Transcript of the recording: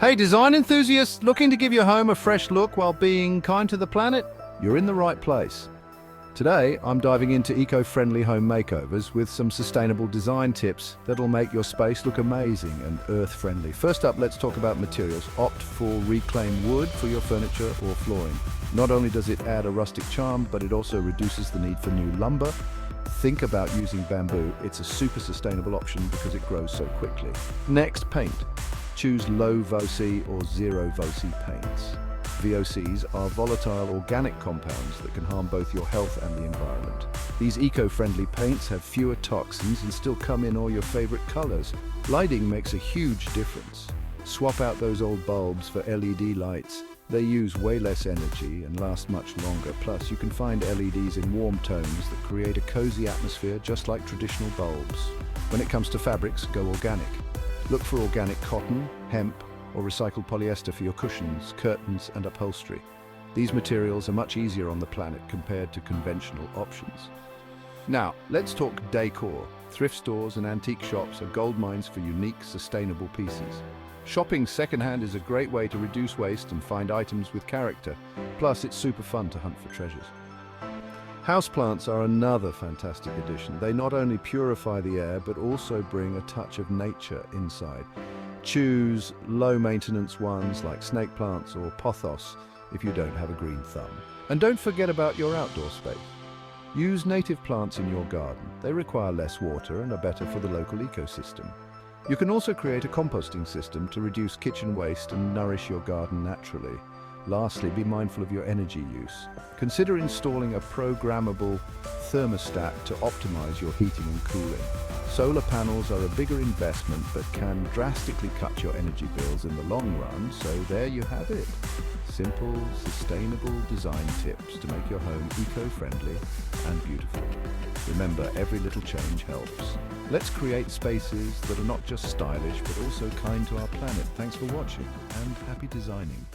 Hey, design enthusiasts looking to give your home a fresh look while being kind to the planet? You're in the right place. Today, I'm diving into eco-friendly home makeovers with some sustainable design tips that'll make your space look amazing and earth-friendly. First up, let's talk about materials. Opt for reclaimed wood for your furniture or flooring. Not only does it add a rustic charm, but it also reduces the need for new lumber. Think about using bamboo. It's a super sustainable option because it grows so quickly. Next, paint. Choose low VOC or zero VOC paints. VOCs are volatile organic compounds that can harm both your health and the environment. These eco-friendly paints have fewer toxins and still come in all your favorite colors. Lighting makes a huge difference. Swap out those old bulbs for LED lights. They use way less energy and last much longer. Plus, you can find LEDs in warm tones that create a cozy atmosphere just like traditional bulbs. When it comes to fabrics, go organic. Look for organic cotton, hemp, or recycled polyester for your cushions, curtains, and upholstery. These materials are much easier on the planet compared to conventional options. Now, let's talk decor. Thrift stores and antique shops are gold mines for unique, sustainable pieces. Shopping secondhand is a great way to reduce waste and find items with character. Plus, it's super fun to hunt for treasures. Houseplants are another fantastic addition. They not only purify the air, but also bring a touch of nature inside. Choose low-maintenance ones like snake plants or pothos if you don't have a green thumb. And don't forget about your outdoor space. Use native plants in your garden. They require less water and are better for the local ecosystem. You can also create a composting system to reduce kitchen waste and nourish your garden naturally. Lastly, be mindful of your energy use. Consider installing a programmable thermostat to optimize your heating and cooling. Solar panels are a bigger investment but can drastically cut your energy bills in the long run, so there you have it. Simple, sustainable design tips to make your home eco-friendly and beautiful. Remember, every little change helps. Let's create spaces that are not just stylish but also kind to our planet. Thanks for watching and happy designing.